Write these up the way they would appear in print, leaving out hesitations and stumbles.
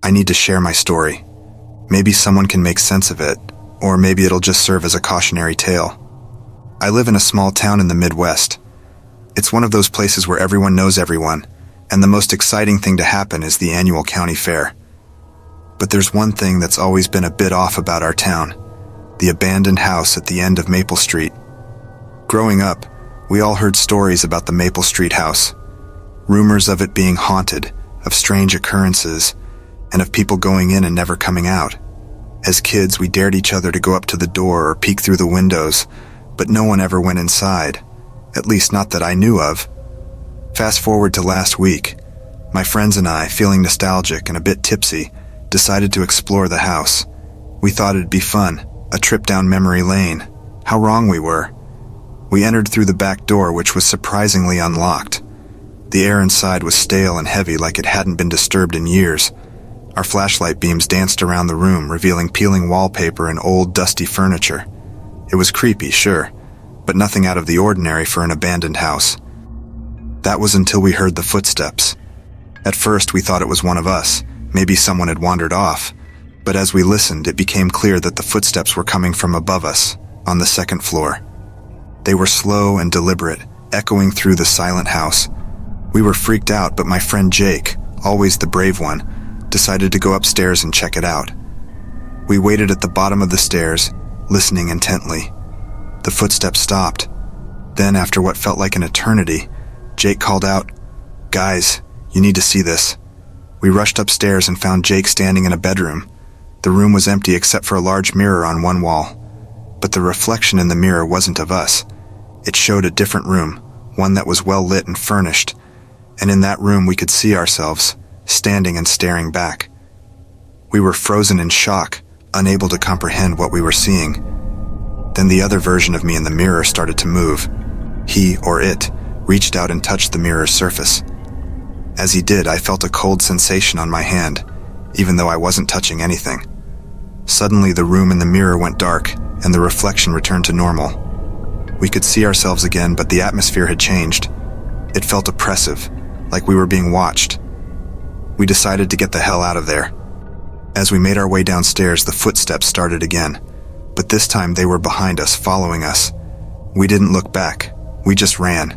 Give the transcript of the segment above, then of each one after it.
I need to share my story. Maybe someone can make sense of it, or maybe it'll just serve as a cautionary tale. I live in a small town in the Midwest. It's one of those places where everyone knows everyone, and the most exciting thing to happen is the annual county fair. But there's one thing that's always been a bit off about our town: the abandoned house at the end of Maple Street. Growing up, we all heard stories about the Maple Street house. Rumors of it being haunted, of strange occurrences, and of people going in and never coming out. As kids, we dared each other to go up to the door or peek through the windows, but no one ever went inside, at least not that I knew of. Fast forward to last week. My friends and I, feeling nostalgic and a bit tipsy, decided to explore the house. We thought it'd be fun, a trip down memory lane. How wrong we were. We entered through the back door, which was surprisingly unlocked. The air inside was stale and heavy, like it hadn't been disturbed in years. Our flashlight beams danced around the room, revealing peeling wallpaper and old, dusty furniture. It was creepy, sure, but nothing out of the ordinary for an abandoned house. That was until we heard the footsteps. At first, we thought it was one of us. Maybe someone had wandered off. But as we listened, it became clear that the footsteps were coming from above us, on the second floor. They were slow and deliberate, echoing through the silent house. We were freaked out, but my friend Jake, always the brave one, decided to go upstairs and check it out. We waited at the bottom of the stairs, listening intently. The footsteps stopped. Then, after what felt like an eternity, Jake called out, "Guys, you need to see this." We rushed upstairs and found Jake standing in a bedroom. The room was empty except for a large mirror on one wall. But the reflection in the mirror wasn't of us. It showed a different room, one that was well lit and furnished. And in that room we could see ourselves, standing and staring back. We were frozen in shock, unable to comprehend what we were seeing. Then the other version of me in the mirror started to move. He, or it, reached out and touched the mirror's surface. As he did, I felt a cold sensation on my hand, even though I wasn't touching anything. Suddenly, the room in the mirror went dark, and the reflection returned to normal. We could see ourselves again, but the atmosphere had changed. It felt oppressive, like we were being watched. We decided to get the hell out of there. As we made our way downstairs, the footsteps started again, but this time they were behind us, following us. We didn't look back. We just ran.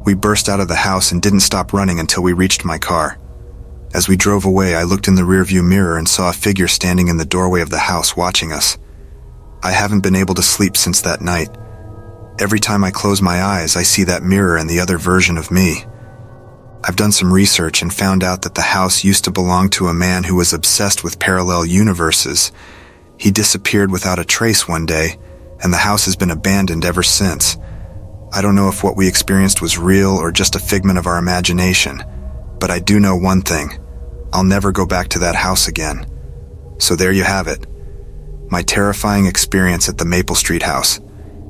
We burst out of the house and didn't stop running until we reached my car. As we drove away, I looked in the rearview mirror and saw a figure standing in the doorway of the house watching us. I haven't been able to sleep since that night. Every time I close my eyes, I see that mirror and the other version of me. I've done some research and found out that the house used to belong to a man who was obsessed with parallel universes. He disappeared without a trace one day, and the house has been abandoned ever since. I don't know if what we experienced was real or just a figment of our imagination, but I do know one thing. I'll never go back to that house again. So there you have it. My terrifying experience at the Maple Street house.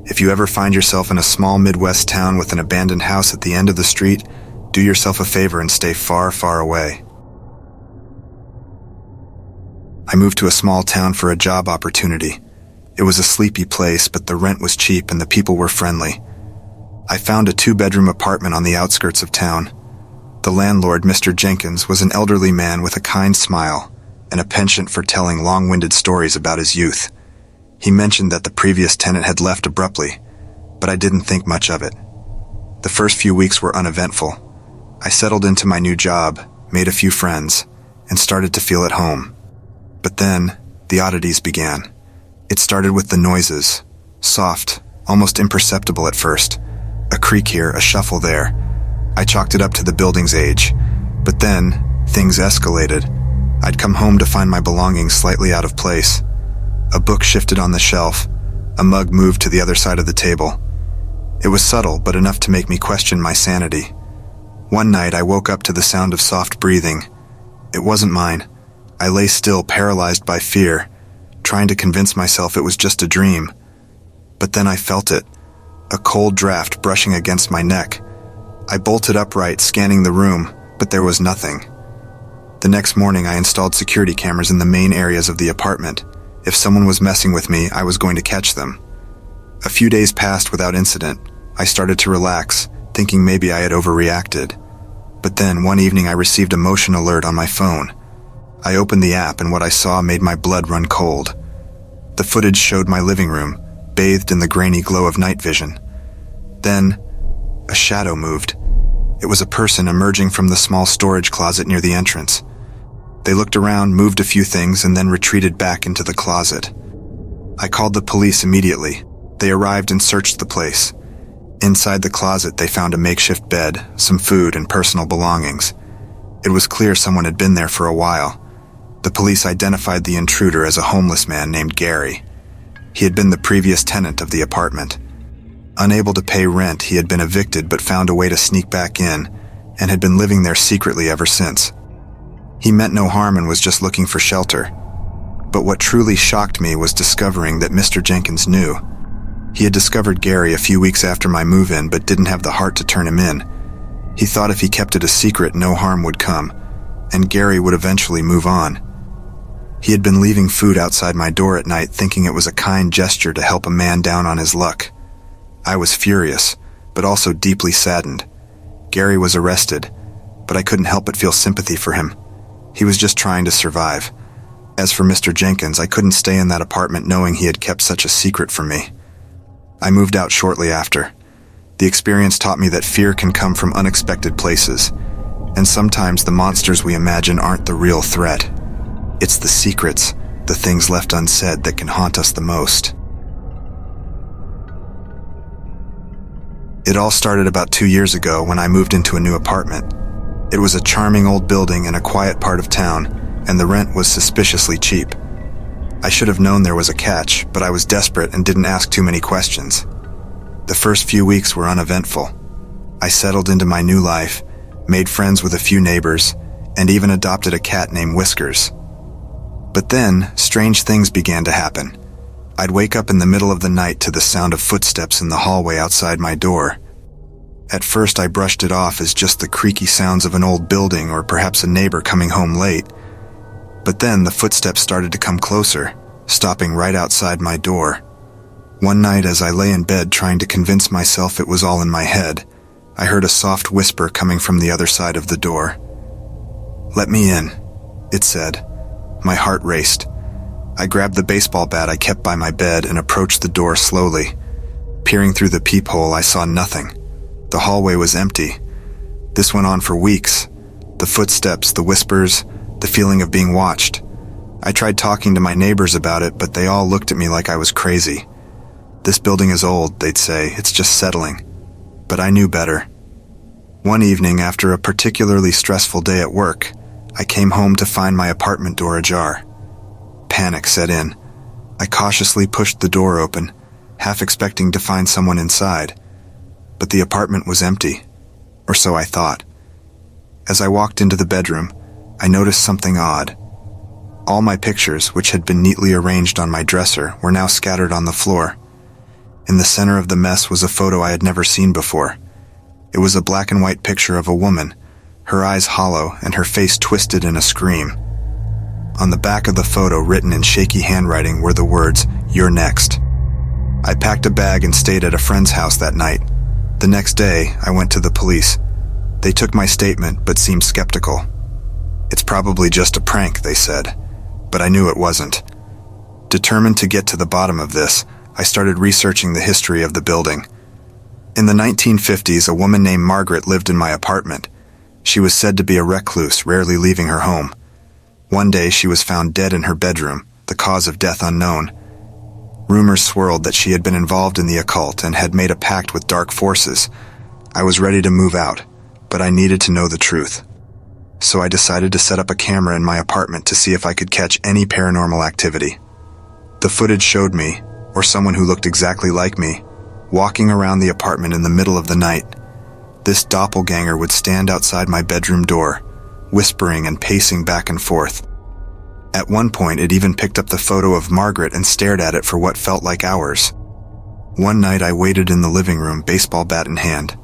If you ever find yourself in a small Midwest town with an abandoned house at the end of the street, do yourself a favor and stay far, far away. I moved to a small town for a job opportunity. It was a sleepy place, but the rent was cheap and the people were friendly. I found a 2-bedroom apartment on the outskirts of town. The landlord, Mr. Jenkins, was an elderly man with a kind smile and a penchant for telling long-winded stories about his youth. He mentioned that the previous tenant had left abruptly, but I didn't think much of it. The first few weeks were uneventful. I settled into my new job, made a few friends, and started to feel at home. But then, the oddities began. It started with the noises, soft, almost imperceptible at first. A creak here, a shuffle there. I chalked it up to the building's age. But then, things escalated. I'd come home to find my belongings slightly out of place. A book shifted on the shelf. A mug moved to the other side of the table. It was subtle, but enough to make me question my sanity. One night, I woke up to the sound of soft breathing. It wasn't mine. I lay still, paralyzed by fear, trying to convince myself it was just a dream. But then I felt it. A cold draft brushing against my neck. I bolted upright, scanning the room, but there was nothing. The next morning, I installed security cameras in the main areas of the apartment. If someone was messing with me, I was going to catch them. A few days passed without incident. I started to relax, thinking maybe I had overreacted. But then, one evening, I received a motion alert on my phone. I opened the app and what I saw made my blood run cold. The footage showed my living room, bathed in the grainy glow of night vision. Then, a shadow moved. It was a person emerging from the small storage closet near the entrance. They looked around, moved a few things, and then retreated back into the closet. I called the police immediately. They arrived and searched the place. Inside the closet, they found a makeshift bed, some food, and personal belongings. It was clear someone had been there for a while. The police identified the intruder as a homeless man named Gary. He had been the previous tenant of the apartment. Unable to pay rent, he had been evicted but found a way to sneak back in, and had been living there secretly ever since. He meant no harm and was just looking for shelter. But what truly shocked me was discovering that Mr. Jenkins knew. He had discovered Gary a few weeks after my move-in but didn't have the heart to turn him in. He thought if he kept it a secret, no harm would come, and Gary would eventually move on. He had been leaving food outside my door at night, thinking it was a kind gesture to help a man down on his luck. I was furious, but also deeply saddened. Gary was arrested, but I couldn't help but feel sympathy for him. He was just trying to survive. As for Mr. Jenkins, I couldn't stay in that apartment knowing he had kept such a secret from me. I moved out shortly after. The experience taught me that fear can come from unexpected places, and sometimes the monsters we imagine aren't the real threat. It's the secrets, the things left unsaid, that can haunt us the most. It all started about 2 years ago when I moved into a new apartment. It was a charming old building in a quiet part of town, and the rent was suspiciously cheap. I should have known there was a catch, but I was desperate and didn't ask too many questions. The first few weeks were uneventful. I settled into my new life, made friends with a few neighbors, and even adopted a cat named Whiskers. But then, strange things began to happen. I'd wake up in the middle of the night to the sound of footsteps in the hallway outside my door. At first I brushed it off as just the creaky sounds of an old building or perhaps a neighbor coming home late. But then the footsteps started to come closer, stopping right outside my door. One night as I lay in bed trying to convince myself it was all in my head, I heard a soft whisper coming from the other side of the door. "Let me in," it said. My heart raced. I grabbed the baseball bat I kept by my bed and approached the door slowly. Peering through the peephole, I saw nothing. The hallway was empty. This went on for weeks. The footsteps, the whispers, the feeling of being watched. I tried talking to my neighbors about it, but they all looked at me like I was crazy. "This building is old," they'd say. "It's just settling." But I knew better. One evening, after a particularly stressful day at work, I came home to find my apartment door ajar. Panic set in. I cautiously pushed the door open, half expecting to find someone inside. But the apartment was empty, or so I thought. As I walked into the bedroom, I noticed something odd. All my pictures, which had been neatly arranged on my dresser, were now scattered on the floor. In the center of the mess was a photo I had never seen before. It was a black and white picture of a woman, her eyes hollow and her face twisted in a scream. On the back of the photo, written in shaky handwriting, were the words, "You're next." I packed a bag and stayed at a friend's house that night. The next day, I went to the police. They took my statement but seemed skeptical. "It's probably just a prank," they said, but I knew it wasn't. Determined to get to the bottom of this, I started researching the history of the building. In the 1950s, a woman named Margaret lived in my apartment. She was said to be a recluse, rarely leaving her home. One day, she was found dead in her bedroom, the cause of death unknown. Rumors swirled that she had been involved in the occult and had made a pact with dark forces. I was ready to move out, but I needed to know the truth. So I decided to set up a camera in my apartment to see if I could catch any paranormal activity. The footage showed me, or someone who looked exactly like me, walking around the apartment in the middle of the night. This doppelganger would stand outside my bedroom door, whispering and pacing back and forth. At one point, it even picked up the photo of Margaret and stared at it for what felt like hours. One night, I waited in the living room, baseball bat in hand.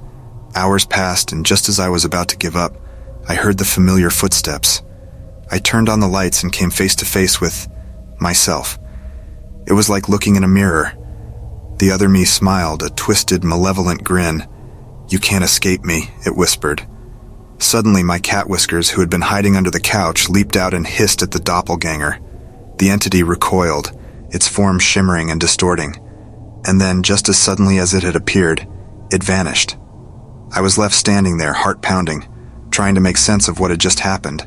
Hours passed, and just as I was about to give up, I heard the familiar footsteps. I turned on the lights and came face to face with myself. It was like looking in a mirror. The other me smiled, a twisted, malevolent grin. "You can't escape me," it whispered. Suddenly, my cat Whiskers, who had been hiding under the couch, leaped out and hissed at the doppelganger. The entity recoiled, its form shimmering and distorting. And then, just as suddenly as it had appeared, it vanished. I was left standing there, heart pounding, trying to make sense of what had just happened.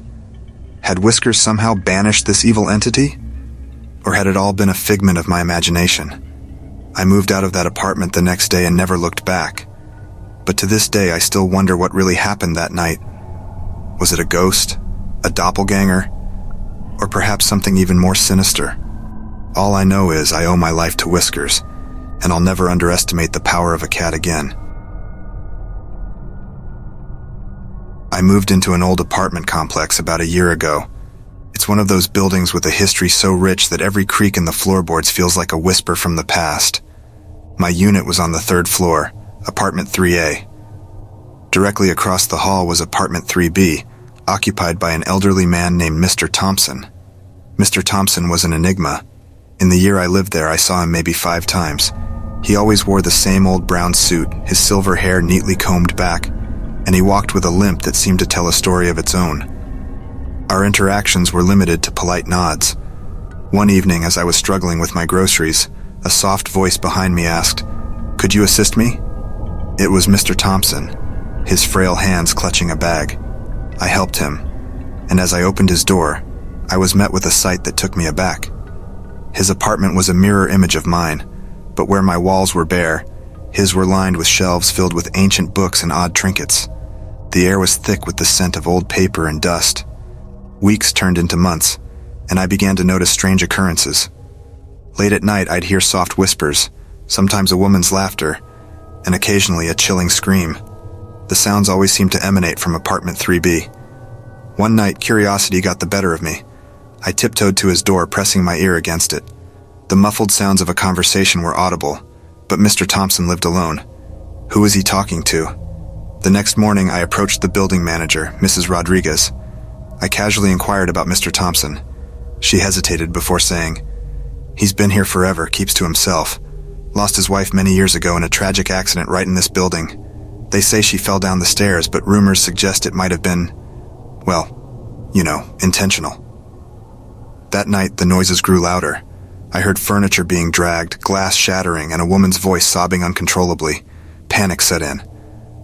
Had Whiskers somehow banished this evil entity? Or had it all been a figment of my imagination? I moved out of that apartment the next day and never looked back. But to this day, I still wonder what really happened that night. Was it a ghost? A doppelganger? Or perhaps something even more sinister? All I know is I owe my life to Whiskers, and I'll never underestimate the power of a cat again. I moved into an old apartment complex about a year ago. It's one of those buildings with a history so rich that every creak in the floorboards feels like a whisper from the past. My unit was on the 3rd floor, apartment 3A. Directly across the hall was apartment 3B, occupied by an elderly man named Mr. Thompson. Mr. Thompson was an enigma. In the year I lived there, I saw him maybe 5 times. He always wore the same old brown suit, his silver hair neatly combed back, and he walked with a limp that seemed to tell a story of its own. Our interactions were limited to polite nods. One evening, as I was struggling with my groceries, a soft voice behind me asked, "Could you assist me?" It was Mr. Thompson, his frail hands clutching a bag. I helped him, and as I opened his door, I was met with a sight that took me aback. His apartment was a mirror image of mine, but where my walls were bare, his were lined with shelves filled with ancient books and odd trinkets. The air was thick with the scent of old paper and dust. Weeks turned into months, and I began to notice strange occurrences. Late at night, I'd hear soft whispers, sometimes a woman's laughter, and occasionally a chilling scream. The sounds always seemed to emanate from apartment 3B. One night, curiosity got the better of me. I tiptoed to his door, pressing my ear against it. The muffled sounds of a conversation were audible, but Mr. Thompson lived alone. Who was he talking to? The next morning, I approached the building manager, Mrs. Rodriguez. I casually inquired about Mr. Thompson. She hesitated before saying, "He's been here forever, keeps to himself. Lost his wife many years ago in a tragic accident right in this building. They say she fell down the stairs, but rumors suggest it might have been, well, intentional." That night, the noises grew louder. I heard furniture being dragged, glass shattering, and a woman's voice sobbing uncontrollably. Panic set in.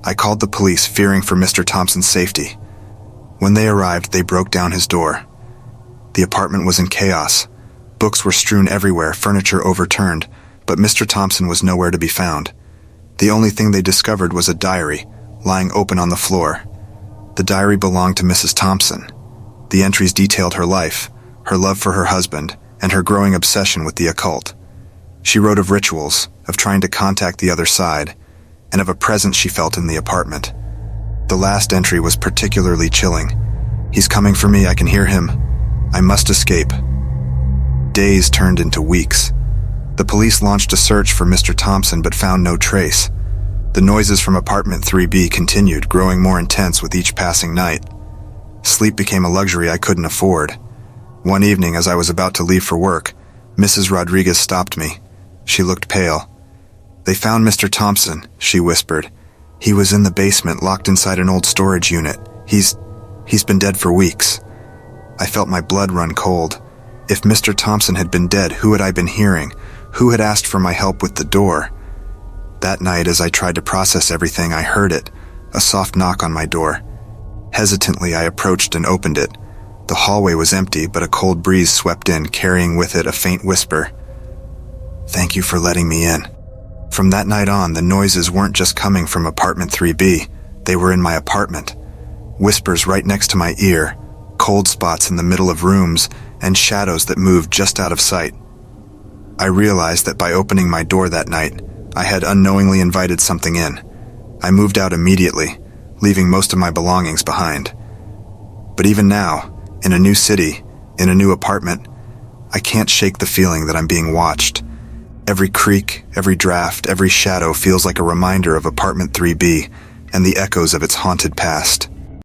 I called the police, fearing for Mr. Thompson's safety. When they arrived, they broke down his door. The apartment was in chaos. Books were strewn everywhere, furniture overturned, but Mr. Thompson was nowhere to be found. The only thing they discovered was a diary, lying open on the floor. The diary belonged to Mrs. Thompson. The entries detailed her life, her love for her husband, and her growing obsession with the occult. She wrote of rituals, of trying to contact the other side, and of a presence she felt in the apartment. The last entry was particularly chilling. "He's coming for me, I can hear him. I must escape." Days turned into weeks. The police launched a search for Mr. Thompson but found no trace. The noises from apartment 3B continued, growing more intense with each passing night. Sleep became a luxury I couldn't afford. One evening, as I was about to leave for work, Mrs. Rodriguez stopped me. She looked pale. "They found Mr. Thompson," she whispered. "He was in the basement, locked inside an old storage unit. He's been dead for weeks." I felt my blood run cold. If Mr. Thompson had been dead, who had I been hearing? Who had asked for my help with the door? That night, as I tried to process everything, I heard it, a soft knock on my door. Hesitantly, I approached and opened it. The hallway was empty, but a cold breeze swept in, carrying with it a faint whisper. "Thank you for letting me in." From that night on, the noises weren't just coming from apartment 3B. They were in my apartment. Whispers right next to my ear, cold spots in the middle of rooms, and shadows that moved just out of sight. I realized that by opening my door that night, I had unknowingly invited something in. I moved out immediately, leaving most of my belongings behind. But even now, in a new city, in a new apartment, I can't shake the feeling that I'm being watched. Every creak, every draft, every shadow feels like a reminder of apartment 3B and the echoes of its haunted past.